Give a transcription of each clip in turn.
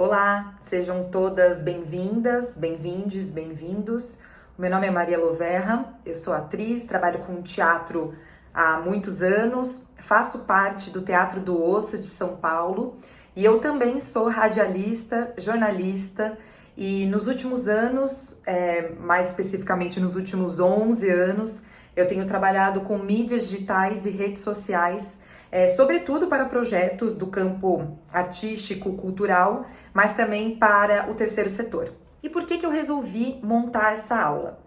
Olá, sejam todas bem-vindas, bem-vindes, bem-vindos. O meu nome é Maria Loverra, eu sou atriz, trabalho com teatro há muitos anos, faço parte do Teatro do Osso de São Paulo e eu também sou radialista, jornalista e nos últimos anos, mais especificamente nos últimos 11 anos, eu tenho trabalhado com mídias digitais e redes sociais, sobretudo para projetos do campo artístico, cultural, mas também para o terceiro setor. E por que eu resolvi montar essa aula?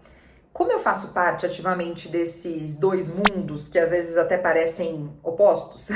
Como eu faço parte ativamente desses dois mundos, que às vezes até parecem opostos,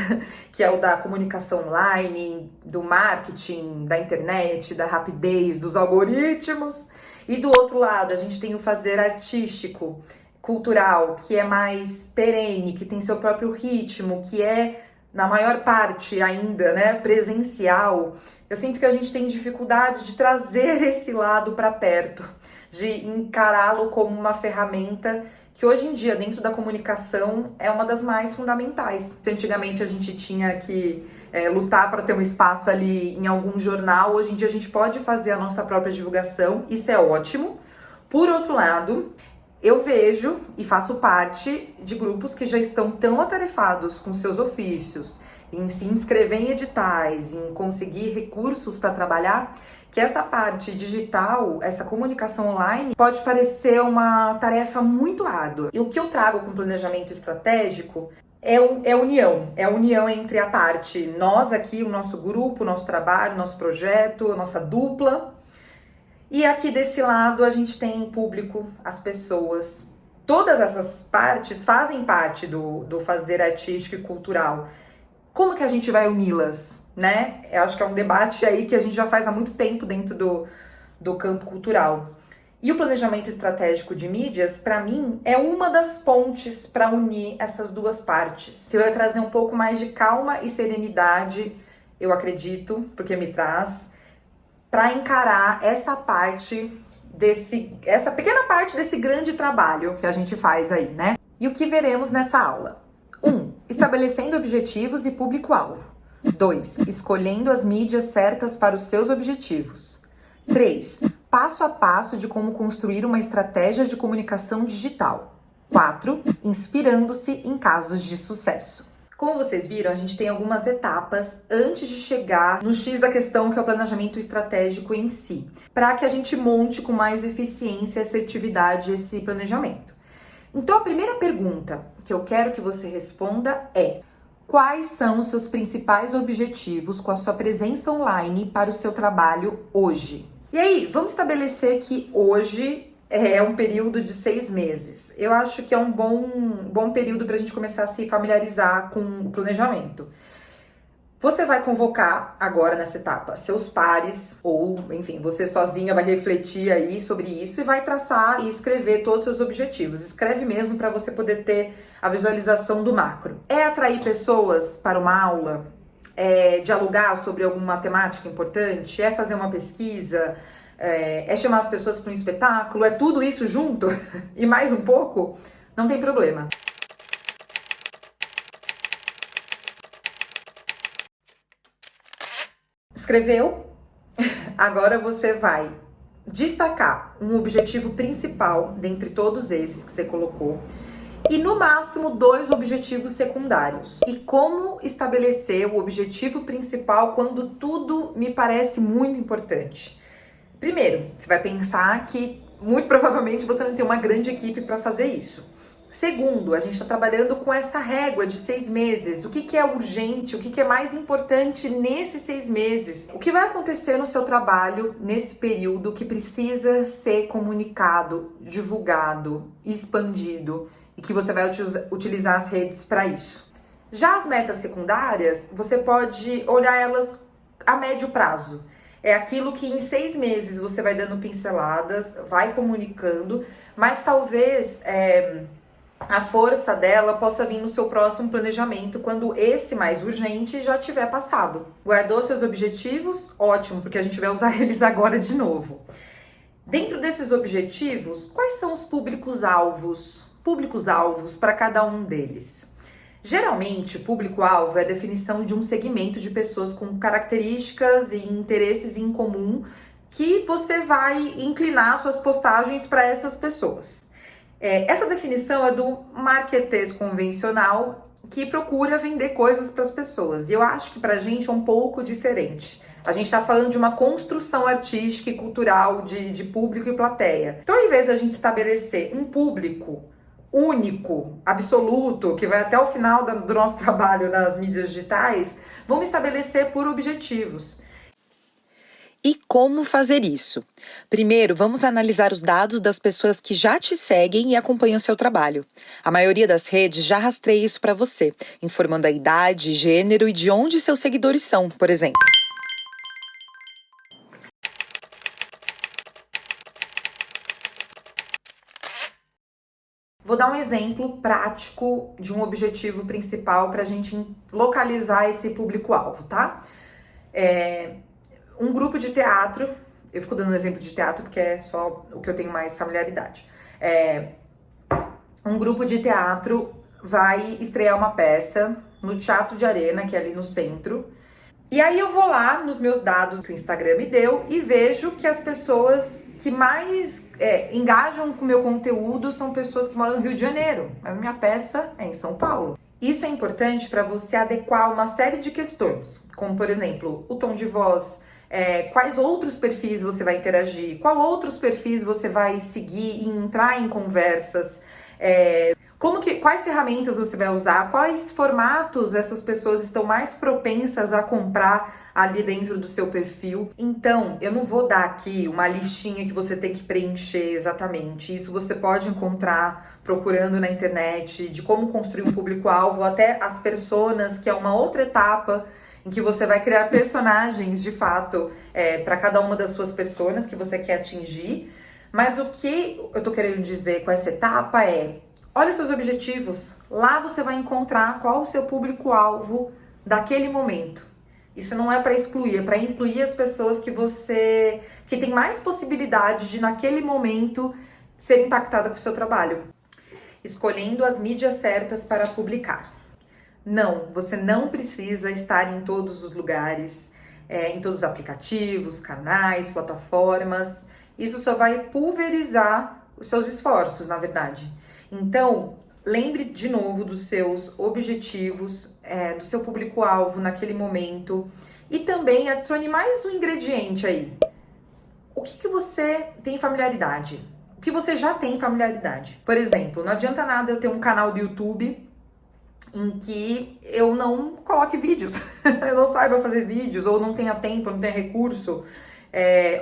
que é o da comunicação online, do marketing, da internet, da rapidez, dos algoritmos, e do outro lado a gente tem o fazer artístico, cultural, que é mais perene, que tem seu próprio ritmo, que é, na maior parte ainda, presencial. Eu sinto que a gente tem dificuldade de trazer esse lado para perto, de encará-lo como uma ferramenta que hoje em dia, dentro da comunicação, é uma das mais fundamentais. Se antigamente a gente tinha que lutar para ter um espaço ali em algum jornal, hoje em dia a gente pode fazer a nossa própria divulgação, isso é ótimo. Por outro lado, eu vejo e faço parte de grupos que já estão tão atarefados com seus ofícios, em se inscrever em editais, em conseguir recursos para trabalhar, que essa parte digital, essa comunicação online, pode parecer uma tarefa muito árdua. E o que eu trago com planejamento estratégico é a união entre a parte, nós aqui, o nosso grupo, o nosso trabalho, o nosso projeto, a nossa dupla. E aqui desse lado a gente tem público, as pessoas. Todas essas partes fazem parte do fazer artístico e cultural. Como que a gente vai uni-las, né? Eu acho que é um debate aí que a gente já faz há muito tempo dentro do campo cultural. E o planejamento estratégico de mídias, para mim, é uma das pontes para unir essas duas partes. Que eu ia trazer um pouco mais de calma e serenidade, eu acredito, porque me traz, para encarar essa pequena parte desse grande trabalho que a gente faz aí, né? E o que veremos nessa aula? 1. Estabelecendo objetivos e público-alvo. 2. Escolhendo as mídias certas para os seus objetivos. 3. Passo a passo de como construir uma estratégia de comunicação digital. 4. Inspirando-se em casos de sucesso. Como vocês viram, a gente tem algumas etapas antes de chegar no X da questão, que é o planejamento estratégico em si, para que a gente monte com mais eficiência e assertividade esse planejamento. Então, a primeira pergunta que eu quero que você responda é: quais são os seus principais objetivos com a sua presença online para o seu trabalho hoje? E aí, vamos estabelecer que hoje é um período de 6 meses. Eu acho que é um bom período para a gente começar a se familiarizar com o planejamento. Você vai convocar agora nessa etapa seus pares, ou enfim, você sozinha vai refletir aí sobre isso e vai traçar e escrever todos os seus objetivos. Escreve mesmo para você poder ter a visualização do macro. É atrair pessoas para uma aula? É dialogar sobre alguma temática importante? É fazer uma pesquisa? É chamar as pessoas para um espetáculo? É tudo isso junto? E mais um pouco? Não tem problema. Escreveu? Agora você vai destacar um objetivo principal dentre todos esses que você colocou e no máximo 2 objetivos secundários. E como estabelecer o objetivo principal quando tudo me parece muito importante? Primeiro, você vai pensar que muito provavelmente você não tem uma grande equipe para fazer isso. Segundo, a gente está trabalhando com essa régua de 6 meses. O que é urgente? O que é mais importante nesses 6 meses? O que vai acontecer no seu trabalho nesse período que precisa ser comunicado, divulgado, expandido e que você vai utilizar as redes para isso? Já as metas secundárias, você pode olhar elas a médio prazo. É aquilo que em 6 meses você vai dando pinceladas, vai comunicando, mas talvez a força dela possa vir no seu próximo planejamento, quando esse mais urgente já tiver passado. Guardou seus objetivos? Ótimo, porque a gente vai usar eles agora de novo. Dentro desses objetivos, quais são os públicos-alvos para cada um deles? Geralmente, público-alvo é a definição de um segmento de pessoas com características e interesses em comum que você vai inclinar suas postagens para essas pessoas. Essa definição é do marketês convencional que procura vender coisas para as pessoas. E eu acho que para a gente é um pouco diferente. A gente está falando de uma construção artística e cultural de público e plateia. Então, ao invés da gente estabelecer um público único, absoluto, que vai até o final do nosso trabalho nas mídias digitais, vamos estabelecer por objetivos. E como fazer isso? Primeiro, vamos analisar os dados das pessoas que já te seguem e acompanham seu trabalho. A maioria das redes já rastreia isso para você, informando a idade, gênero e de onde seus seguidores são, por exemplo. Vou dar um exemplo prático de um objetivo principal para a gente localizar esse público-alvo, tá? Um grupo de teatro, eu fico dando um exemplo de teatro porque é só o que eu tenho mais familiaridade. Um grupo de teatro vai estrear uma peça no Teatro de Arena, que é ali no centro. E aí eu vou lá nos meus dados que o Instagram me deu e vejo que as pessoas que mais engajam com o meu conteúdo são pessoas que moram no Rio de Janeiro, mas minha peça é em São Paulo. Isso é importante para você adequar uma série de questões, como por exemplo, o tom de voz, quais outros perfis você vai interagir, qual outros perfis você vai seguir e entrar em conversas, quais ferramentas você vai usar, quais formatos essas pessoas estão mais propensas a comprar ali dentro do seu perfil. Então, eu não vou dar aqui uma listinha que você tem que preencher exatamente. Isso você pode encontrar procurando na internet de como construir um público-alvo, até as personas, que é uma outra etapa em que você vai criar personagens, de fato, para cada uma das suas personas que você quer atingir. Mas o que eu tô querendo dizer com essa etapa olha seus objetivos. Lá você vai encontrar qual o seu público-alvo daquele momento. Isso não é para excluir, é para incluir as pessoas que tem mais possibilidade de, naquele momento, ser impactada com o seu trabalho. Escolhendo as mídias certas para publicar. Não, você não precisa estar em todos os lugares, em todos os aplicativos, canais, plataformas. Isso só vai pulverizar os seus esforços, na verdade. Então, lembre de novo dos seus objetivos, do seu público-alvo naquele momento e também adicione mais um ingrediente aí. O que você tem familiaridade? O que você já tem familiaridade? Por exemplo, não adianta nada eu ter um canal do YouTube em que eu não coloque vídeos, eu não saiba fazer vídeos, ou não tenha tempo, não tenha recurso.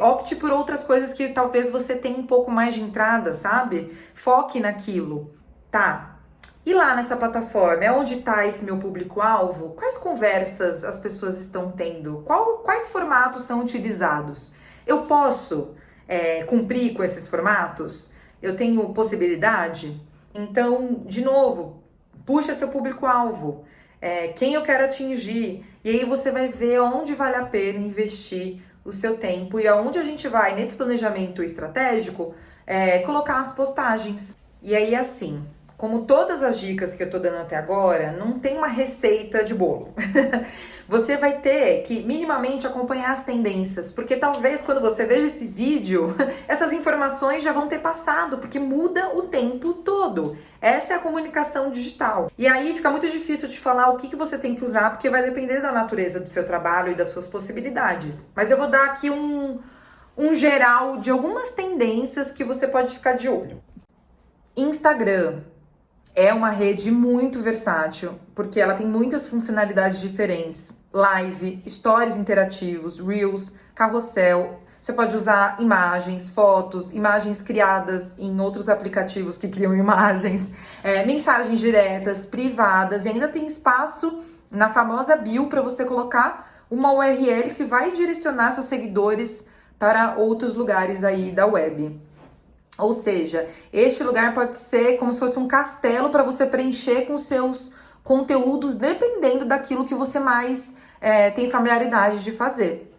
Opte por outras coisas que talvez você tenha um pouco mais de entrada, sabe? Foque naquilo, tá? E lá nessa plataforma, é onde tá esse meu público-alvo? Quais conversas as pessoas estão tendo? Quais formatos são utilizados? Eu posso cumprir com esses formatos? Eu tenho possibilidade? Então, de novo, puxa seu público-alvo, quem eu quero atingir, e aí você vai ver onde vale a pena investir o seu tempo e aonde a gente vai, nesse planejamento estratégico, colocar as postagens. E aí, assim, como todas as dicas que eu tô dando até agora, não tem uma receita de bolo. Você vai ter que minimamente acompanhar as tendências, porque talvez quando você veja esse vídeo, essas informações já vão ter passado, porque muda o tempo todo. Essa é a comunicação digital. E aí fica muito difícil de falar o que você tem que usar, porque vai depender da natureza do seu trabalho e das suas possibilidades. Mas eu vou dar aqui um geral de algumas tendências que você pode ficar de olho. Instagram é uma rede muito versátil, porque ela tem muitas funcionalidades diferentes. Live, stories interativos, reels, carrossel. Você pode usar imagens, fotos, imagens criadas em outros aplicativos que criam imagens, mensagens diretas, privadas, e ainda tem espaço na famosa bio para você colocar uma URL que vai direcionar seus seguidores para outros lugares aí da web. Ou seja, este lugar pode ser como se fosse um castelo para você preencher com seus conteúdos, dependendo daquilo que você mais tem familiaridade de fazer.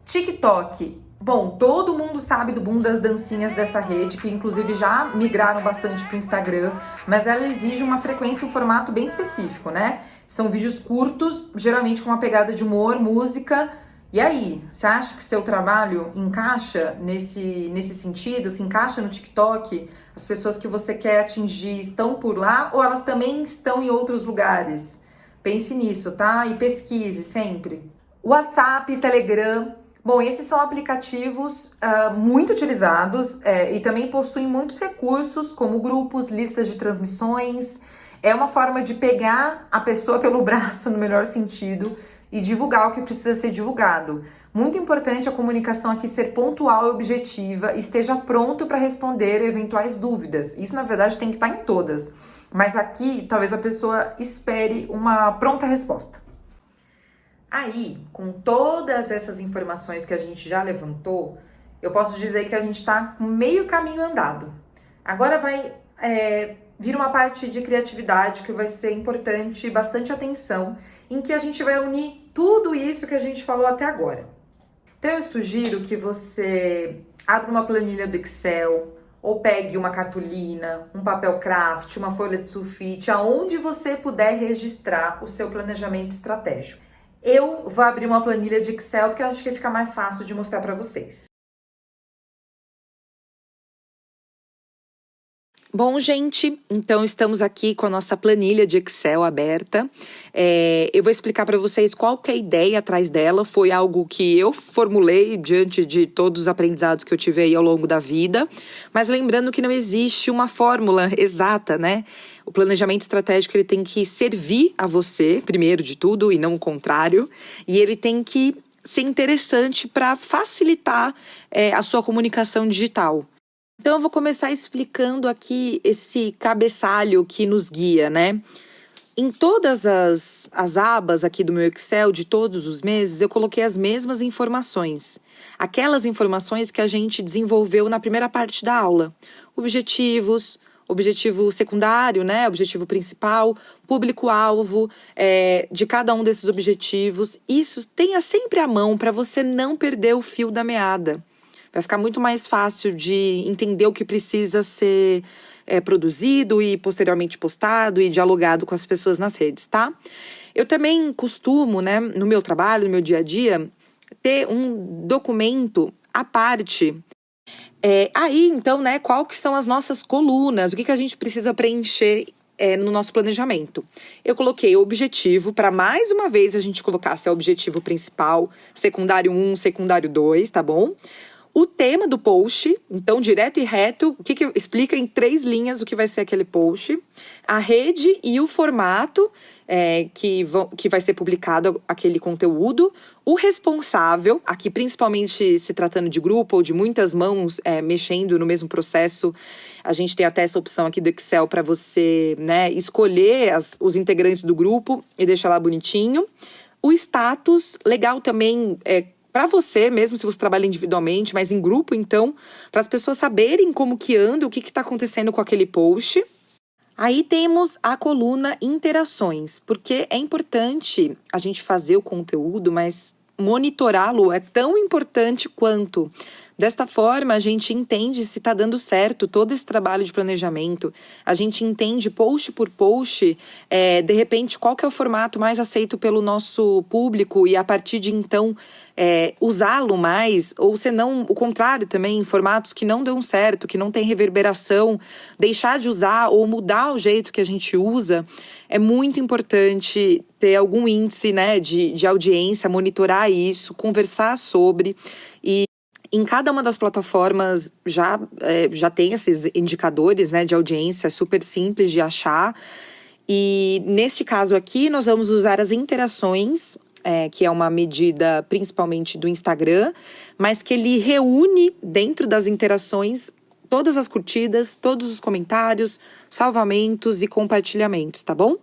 TikTok Bom, todo mundo sabe do boom das dancinhas dessa rede, que inclusive já migraram bastante para o Instagram, mas ela exige uma frequência e um formato bem específico, né? São vídeos curtos, geralmente com uma pegada de humor, música. E aí, você acha que seu trabalho encaixa nesse sentido? Se encaixa no TikTok? As pessoas que você quer atingir estão por lá ou elas também estão em outros lugares? Pense nisso, tá? E pesquise sempre. WhatsApp, Telegram. Bom, esses são aplicativos muito utilizados e também possuem muitos recursos, como grupos, listas de transmissões. É uma forma de pegar a pessoa pelo braço, no melhor sentido, e divulgar o que precisa ser divulgado. Muito importante a comunicação aqui ser pontual e objetiva e esteja pronto para responder eventuais dúvidas. Isso, na verdade, tem que estar em todas. Mas aqui, talvez a pessoa espere uma pronta resposta. Aí, com todas essas informações que a gente já levantou, eu posso dizer que a gente está com meio caminho andado. Agora vai vir uma parte de criatividade que vai ser importante, bastante atenção, em que a gente vai unir tudo isso que a gente falou até agora. Então eu sugiro que você abra uma planilha do Excel, ou pegue uma cartolina, um papel craft, uma folha de sulfite, aonde você puder registrar o seu planejamento estratégico. Eu vou abrir uma planilha de Excel porque eu acho que fica mais fácil de mostrar para vocês. Bom, gente, então estamos aqui com a nossa planilha de Excel aberta. Eu vou explicar para vocês qual que é a ideia atrás dela. Foi algo que eu formulei diante de todos os aprendizados que eu tive aí ao longo da vida. Mas lembrando que não existe uma fórmula exata, né? O planejamento estratégico ele tem que servir a você, primeiro de tudo, e não o contrário. E ele tem que ser interessante para facilitar a sua comunicação digital. Então, eu vou começar explicando aqui esse cabeçalho que nos guia, né? Em todas as abas aqui do meu Excel, de todos os meses, eu coloquei as mesmas informações. Aquelas informações que a gente desenvolveu na primeira parte da aula. Objetivos, objetivo secundário, né? Objetivo principal, público-alvo de cada um desses objetivos. Isso tenha sempre à mão para você não perder o fio da meada. Vai ficar muito mais fácil de entender o que precisa ser produzido e posteriormente postado e dialogado com as pessoas nas redes, tá? Eu também costumo, né, no meu trabalho, no meu dia a dia, ter um documento à parte. Aí, então, né, qual que são as nossas colunas, o que a gente precisa preencher no nosso planejamento. Eu coloquei o objetivo, para mais uma vez a gente colocar se é o objetivo principal, secundário 1, secundário 2, tá bom? O tema do post, então, direto e reto, o que explica em 3 linhas o que vai ser aquele post. A rede e o formato que vai ser publicado aquele conteúdo. O responsável, aqui principalmente se tratando de grupo ou de muitas mãos mexendo no mesmo processo. A gente tem até essa opção aqui do Excel para você, né, escolher os integrantes do grupo e deixar lá bonitinho. O status, legal também para você, mesmo se você trabalha individualmente, mas em grupo, então, para as pessoas saberem como que anda, o que está acontecendo com aquele post. Aí temos a coluna interações, porque é importante a gente fazer o conteúdo, mas monitorá-lo é tão importante quanto. Desta forma, a gente entende se está dando certo todo esse trabalho de planejamento. A gente entende post por post, de repente, qual que é o formato mais aceito pelo nosso público e a partir de então usá-lo mais, ou se não, o contrário também, formatos que não dão certo, que não tem reverberação, deixar de usar ou mudar o jeito que a gente usa. É muito importante ter algum índice, né, de audiência, monitorar isso, conversar sobre. E em cada uma das plataformas já tem esses indicadores, né, de audiência, super simples de achar. E neste caso aqui, nós vamos usar as interações, que é uma medida principalmente do Instagram, mas que ele reúne dentro das interações todas as curtidas, todos os comentários, salvamentos e compartilhamentos, tá bom?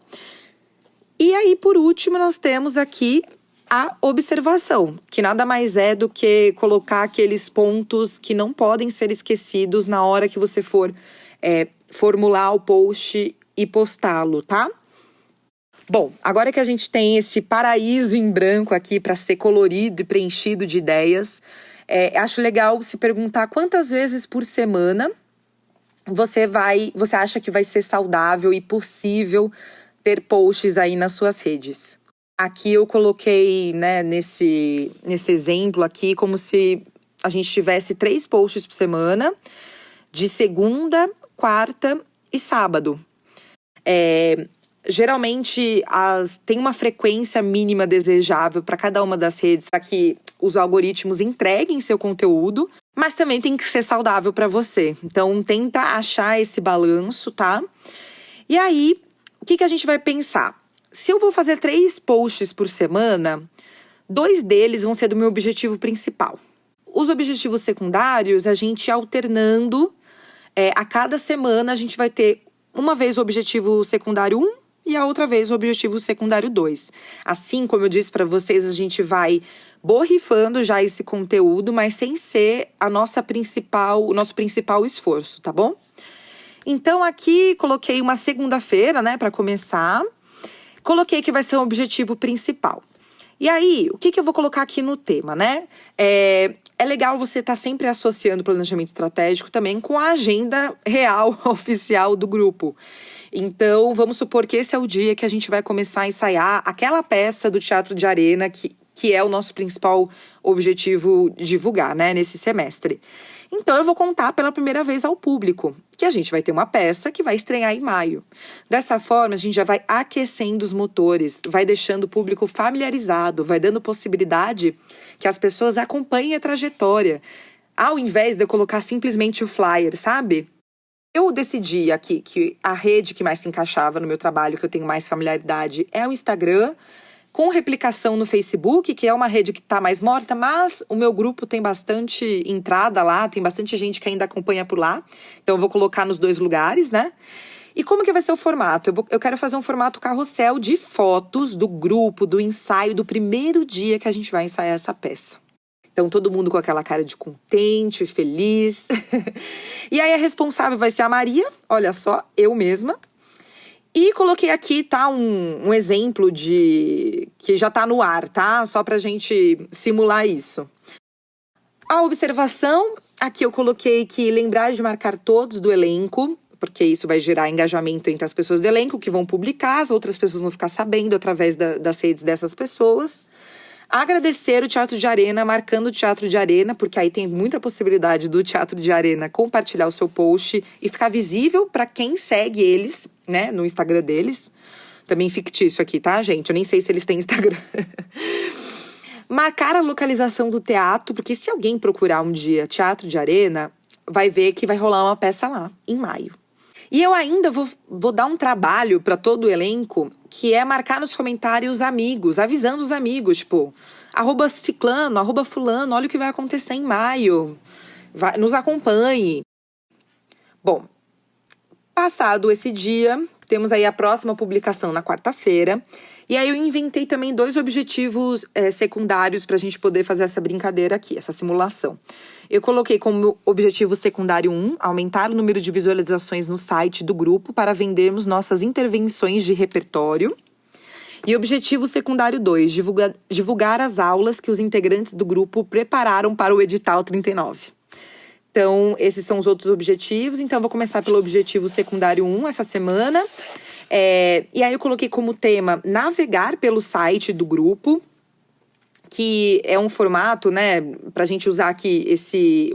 E aí, por último, nós temos aqui a observação, que nada mais é do que colocar aqueles pontos que não podem ser esquecidos na hora que você for formular o post e postá-lo, tá? Bom, agora que a gente tem esse paraíso em branco aqui para ser colorido e preenchido de ideias, acho legal se perguntar quantas vezes por semana você acha que vai ser saudável e possível ter posts aí nas suas redes. Aqui eu coloquei, né, nesse exemplo aqui, como se a gente tivesse 3 posts por semana, de segunda, quarta e sábado. Geralmente tem uma frequência mínima desejável para cada uma das redes para que os algoritmos entreguem seu conteúdo, mas também tem que ser saudável para você. Então tenta achar esse balanço, tá? E aí, o que a gente vai pensar? Se eu vou fazer 3 posts por semana, 2 deles vão ser do meu objetivo principal. Os objetivos secundários, a gente alternando, a cada semana a gente vai ter uma vez o objetivo secundário 1 e a outra vez o objetivo secundário 2. Assim, como eu disse para vocês, a gente vai borrifando já esse conteúdo, mas sem ser o nosso principal esforço, tá bom? Então aqui coloquei uma segunda-feira, né, para começar. Coloquei que vai ser o objetivo principal. E aí, o que eu vou colocar aqui no tema, né? É legal você estar sempre associando o planejamento estratégico também com a agenda real, oficial do grupo. Então, vamos supor que esse é o dia que a gente vai começar a ensaiar aquela peça do Teatro de Arena que é o nosso principal objetivo divulgar, né, nesse semestre. Então, eu vou contar pela primeira vez ao público que a gente vai ter uma peça que vai estrear em maio. Dessa forma, a gente já vai aquecendo os motores, vai deixando o público familiarizado, vai dando possibilidade que as pessoas acompanhem a trajetória, ao invés de eu colocar simplesmente o flyer, sabe? Eu decidi aqui que a rede que mais se encaixava no meu trabalho, que eu tenho mais familiaridade, é o Instagram, com replicação no Facebook, que é uma rede que está mais morta, mas o meu grupo tem bastante entrada lá, tem bastante gente que ainda acompanha por lá. Então eu vou colocar nos 2 lugares, né? E como que vai ser o formato? Eu quero fazer um formato carrossel de fotos do grupo, do ensaio, do primeiro dia que a gente vai ensaiar essa peça. Então todo mundo com aquela cara de contente, feliz. E aí a responsável vai ser a Maria, olha só, eu mesma. E coloquei aqui, tá, um exemplo que já tá no ar, tá? Só pra gente simular isso. A observação, aqui eu coloquei que lembrar de marcar todos do elenco, porque isso vai gerar engajamento entre as pessoas do elenco que vão publicar, as outras pessoas vão ficar sabendo através das redes dessas pessoas. Agradecer o Teatro de Arena, marcando o Teatro de Arena, porque aí tem muita possibilidade do Teatro de Arena compartilhar o seu post e ficar visível para quem segue eles, né, no Instagram deles. Também fictício aqui, tá, gente? Eu nem sei se eles têm Instagram. Marcar a localização do teatro, porque se alguém procurar um dia Teatro de Arena, vai ver que vai rolar uma peça lá, em maio. E eu ainda vou dar um trabalho para todo o elenco, que é marcar nos comentários amigos, avisando os amigos, tipo, @ciclano, @fulano, olha o que vai acontecer em maio, nos acompanhe. Bom, passado esse dia, temos aí a próxima publicação na quarta-feira, e aí eu inventei também 2 objetivos secundários para a gente poder fazer essa brincadeira aqui, essa simulação. Eu coloquei como objetivo secundário 1, aumentar o número de visualizações no site do grupo para vendermos nossas intervenções de repertório. E objetivo secundário 2, divulgar as aulas que os integrantes do grupo prepararam para o edital 39. Então, esses são os outros objetivos. Então, eu vou começar pelo objetivo secundário 1 essa semana. E aí eu coloquei como tema navegar pelo site do grupo, que é um formato, né, pra gente usar aqui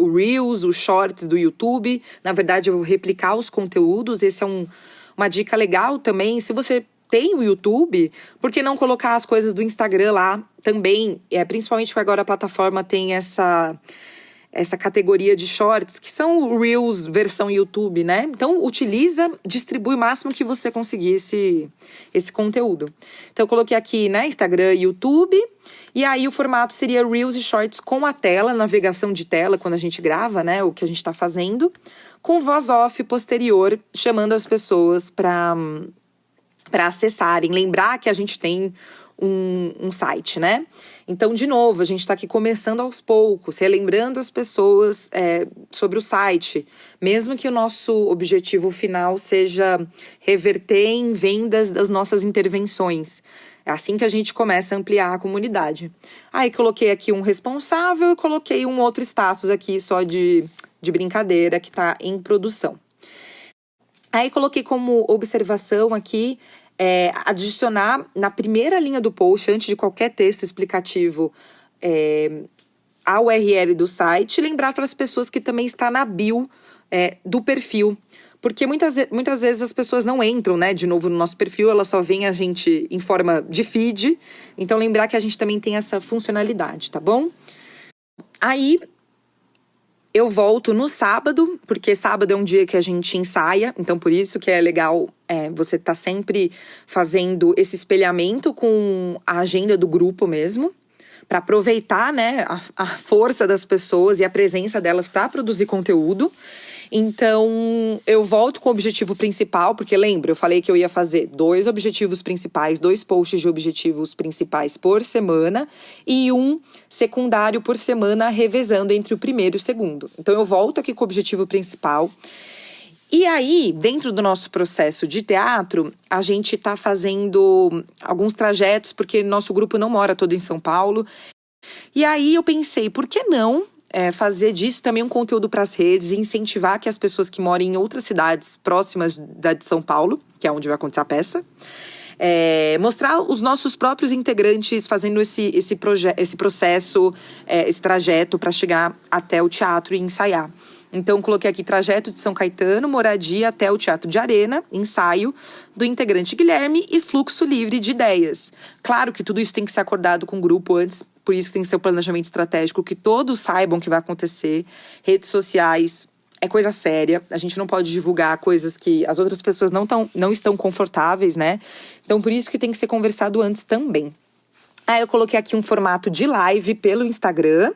o Reels, os Shorts do YouTube. Na verdade, eu vou replicar os conteúdos. Esse é uma dica legal também. Se você tem o YouTube, por que não colocar as coisas do Instagram lá também? Principalmente porque agora a plataforma tem essa categoria de shorts, que são o Reels versão YouTube, né? Então, distribui o máximo que você conseguir esse conteúdo. Então, eu coloquei aqui, né, Instagram e YouTube, e aí o formato seria Reels e Shorts com a tela, navegação de tela, quando a gente grava, né, o que a gente tá fazendo, com voz off posterior, chamando as pessoas para acessarem, lembrar que a gente tem um site, né? Então, de novo, a gente está aqui começando aos poucos, relembrando as pessoas sobre o site, mesmo que o nosso objetivo final seja reverter em vendas das nossas intervenções. É assim que a gente começa a ampliar a comunidade. Aí coloquei aqui um responsável e coloquei um outro status aqui só de brincadeira que está em produção. Aí coloquei como observação aqui, adicionar na primeira linha do post, antes de qualquer texto explicativo, a URL do site, lembrar para as pessoas que também está na bio do perfil. Porque muitas vezes as pessoas não entram, né, de novo no nosso perfil, elas só veem a gente em forma de feed. Então, lembrar que a gente também tem essa funcionalidade, tá bom? Aí, eu volto no sábado, porque sábado é um dia que a gente ensaia. Então, por isso que é legal você estar sempre fazendo esse espelhamento com a agenda do grupo mesmo, para aproveitar, né, a força das pessoas e a presença delas para produzir conteúdo. Então, eu volto com o objetivo principal, porque lembra, eu falei que eu ia fazer 2 objetivos principais, 2 posts de objetivos principais por semana e um secundário por semana, revezando entre o primeiro e o segundo. Então, eu volto aqui com o objetivo principal. E aí, dentro do nosso processo de teatro, a gente está fazendo alguns trajetos, porque nosso grupo não mora todo em São Paulo. E aí, eu pensei, por que não fazer disso também um conteúdo para as redes e incentivar que as pessoas que moram em outras cidades próximas da de São Paulo, que é onde vai acontecer a peça, mostrar os nossos próprios integrantes fazendo esse processo, esse trajeto para chegar até o teatro e ensaiar. Então, coloquei aqui trajeto de São Caetano, moradia até o Teatro de Arena, ensaio do integrante Guilherme e fluxo livre de ideias. Claro que tudo isso tem que ser acordado com o grupo antes, por isso tem que ser um planejamento estratégico, que todos saibam que vai acontecer. Redes sociais é coisa séria, a gente não pode divulgar coisas que as outras pessoas não estão confortáveis, né? Então, por isso que tem que ser conversado antes também. Aí eu coloquei aqui um formato de live pelo Instagram,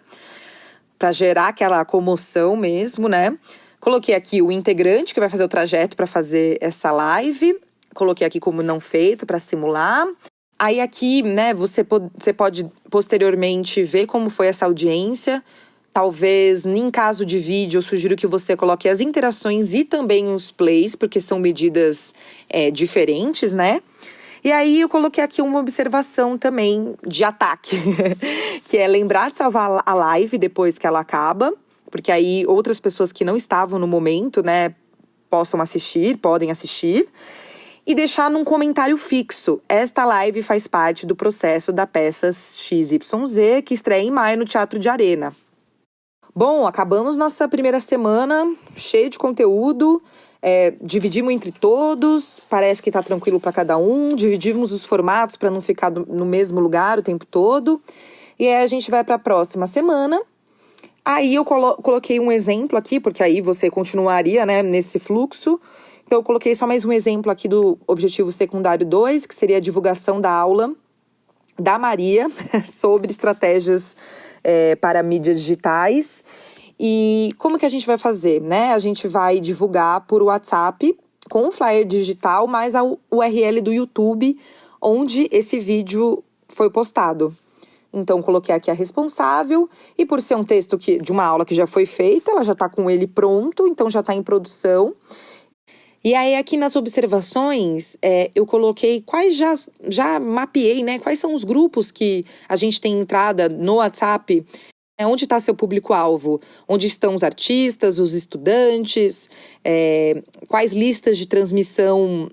para gerar aquela comoção mesmo, né? Coloquei aqui o integrante que vai fazer o trajeto para fazer essa live. Coloquei aqui como não feito para simular. Aí aqui, né, você pode posteriormente ver como foi essa audiência. Talvez, em caso de vídeo, eu sugiro que você coloque as interações e também os plays, porque são medidas diferentes, né? E aí eu coloquei aqui uma observação também de ataque, que é lembrar de salvar a live depois que ela acaba, porque aí outras pessoas que não estavam no momento, né, podem assistir. E deixar num comentário fixo. Esta live faz parte do processo da peça XYZ, que estreia em maio no Teatro de Arena. Bom, acabamos nossa primeira semana, cheio de conteúdo, dividimos entre todos, parece que tá tranquilo para cada um, dividimos os formatos para não ficar no mesmo lugar o tempo todo. E aí a gente vai para a próxima semana. Aí eu coloquei um exemplo aqui, porque aí você continuaria, né, nesse fluxo. Então, eu coloquei só mais um exemplo aqui do objetivo secundário 2, que seria a divulgação da aula da Maria sobre estratégias para mídias digitais. E como que a gente vai fazer, né? A gente vai divulgar por WhatsApp com um flyer digital, mais a URL do YouTube, onde esse vídeo foi postado. Então, coloquei aqui a responsável, e por ser um texto de uma aula que já foi feita, ela já está com ele pronto, então já está em produção. E aí, aqui nas observações, eu coloquei já mapeei, né? Quais são os grupos que a gente tem entrada no WhatsApp, onde está seu público-alvo, onde estão os artistas, os estudantes, quais listas de transmissão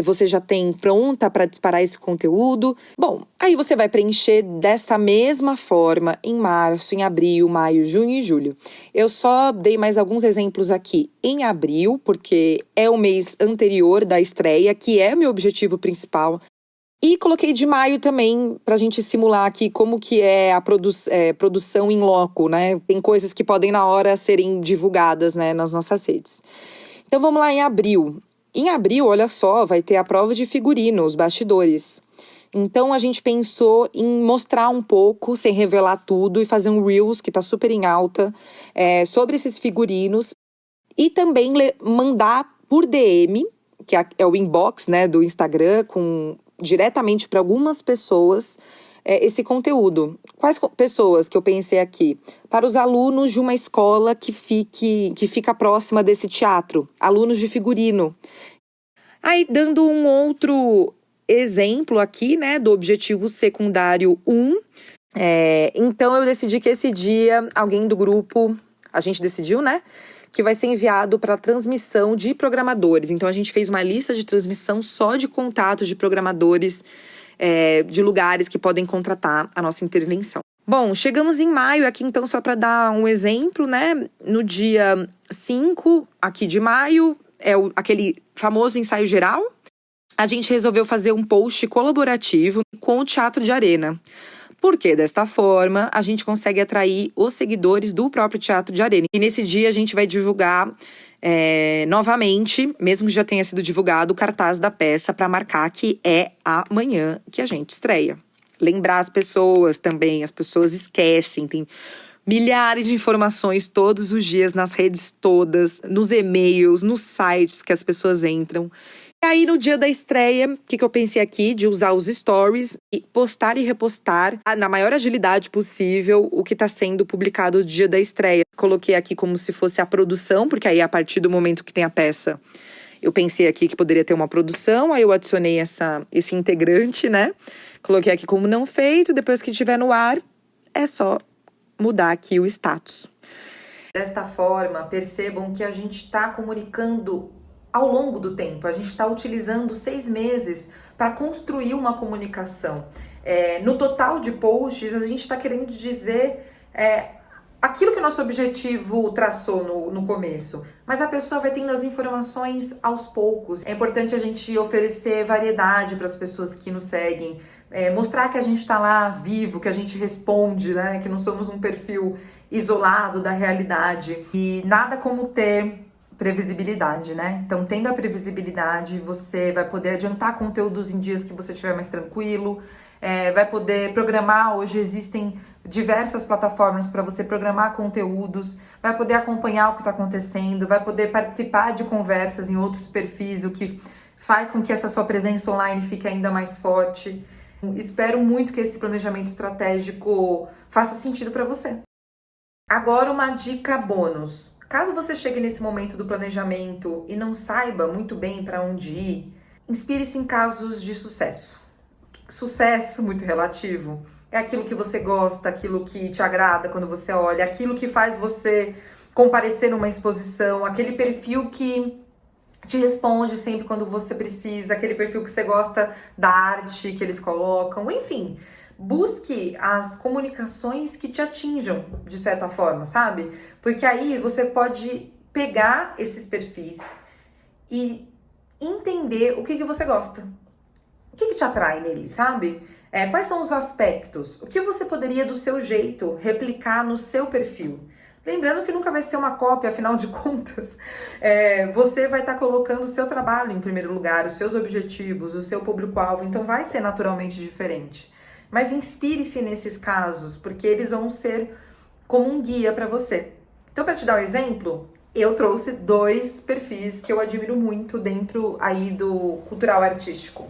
você já tem pronta para disparar esse conteúdo. Bom, aí você vai preencher dessa mesma forma em março, em abril, maio, junho e julho. Eu só dei mais alguns exemplos aqui em abril, porque é o mês anterior da estreia, que é meu objetivo principal. E coloquei de maio também, para a gente simular aqui como que é a produção em loco, né? Tem coisas que podem na hora serem divulgadas, né, nas nossas redes. Então vamos lá em abril. Em abril, olha só, vai ter a prova de figurino, os bastidores. Então, a gente pensou em mostrar um pouco, sem revelar tudo, e fazer um Reels, que está super em alta, sobre esses figurinos. E também mandar por DM, que é o inbox, né, do Instagram, diretamente para algumas pessoas, esse conteúdo. Quais pessoas que eu pensei aqui? Para os alunos de uma escola que fica próxima desse teatro, alunos de figurino. Aí, dando um outro exemplo aqui, né, do objetivo secundário 1. Então eu decidi que esse dia, alguém do grupo, a gente decidiu, né, que vai ser enviado para transmissão de programadores. Então a gente fez uma lista de transmissão só de contatos de programadores, de lugares que podem contratar a nossa intervenção. Bom, chegamos em maio aqui, então, só para dar um exemplo, né? No dia 5 aqui de maio, aquele famoso ensaio geral. A gente resolveu fazer um post colaborativo com o Teatro de Arena. Porque, desta forma, a gente consegue atrair os seguidores do próprio Teatro de Arena. E nesse dia a gente vai divulgar novamente, mesmo que já tenha sido divulgado, o cartaz da peça para marcar que é amanhã que a gente estreia. Lembrar as pessoas também, as pessoas esquecem, tem milhares de informações todos os dias nas redes todas, nos e-mails, nos sites que as pessoas entram. E aí, no dia da estreia, o que eu pensei aqui? De usar os stories e postar e repostar na maior agilidade possível o que está sendo publicado no dia da estreia. Coloquei aqui como se fosse a produção, porque aí a partir do momento que tem a peça, eu pensei aqui que poderia ter uma produção, aí eu adicionei esse integrante, né? Coloquei aqui como não feito, depois que estiver no ar, é só mudar aqui o status. Desta forma, percebam que a gente está comunicando ao longo do tempo. A gente está utilizando 6 meses para construir uma comunicação. No total de posts, a gente está querendo dizer aquilo que o nosso objetivo traçou no começo, mas a pessoa vai tendo as informações aos poucos. É importante a gente oferecer variedade para as pessoas que nos seguem, mostrar que a gente está lá vivo, que a gente responde, né? Que não somos um perfil isolado da realidade. E nada como ter previsibilidade, né? Então, tendo a previsibilidade, você vai poder adiantar conteúdos em dias que você estiver mais tranquilo, vai poder programar. Hoje existem diversas plataformas para você programar conteúdos, vai poder acompanhar o que está acontecendo, vai poder participar de conversas em outros perfis, o que faz com que essa sua presença online fique ainda mais forte. Espero muito que esse planejamento estratégico faça sentido para você. Agora, uma dica bônus. Caso você chegue nesse momento do planejamento e não saiba muito bem para onde ir, inspire-se em casos de sucesso. Sucesso muito relativo. É aquilo que você gosta, aquilo que te agrada quando você olha, aquilo que faz você comparecer numa exposição, aquele perfil que te responde sempre quando você precisa, aquele perfil que você gosta da arte que eles colocam, enfim. Busque as comunicações que te atinjam, de certa forma, sabe? Porque aí você pode pegar esses perfis e entender o que você gosta. O que te atrai nele, sabe? Quais são os aspectos? O que você poderia, do seu jeito, replicar no seu perfil? Lembrando que nunca vai ser uma cópia, afinal de contas, você vai estar colocando o seu trabalho em primeiro lugar, os seus objetivos, o seu público-alvo, então vai ser naturalmente diferente. Mas inspire-se nesses casos, porque eles vão ser como um guia para você. Então, para te dar um exemplo, eu trouxe 2 perfis que eu admiro muito dentro aí do cultural artístico.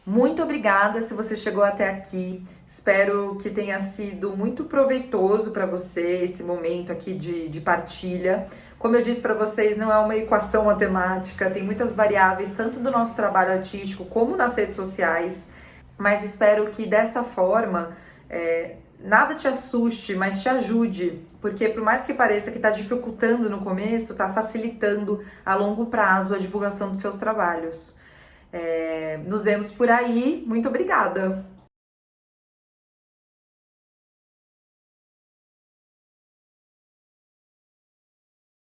Muito obrigada se você chegou até aqui. Espero que tenha sido muito proveitoso para você esse momento aqui de partilha. Como eu disse para vocês, não é uma equação matemática, tem muitas variáveis, tanto do nosso trabalho artístico como nas redes sociais. Mas espero que dessa forma nada te assuste, mas te ajude. Porque por mais que pareça que está dificultando no começo, está facilitando a longo prazo a divulgação dos seus trabalhos. Nos vemos por aí. Muito obrigada!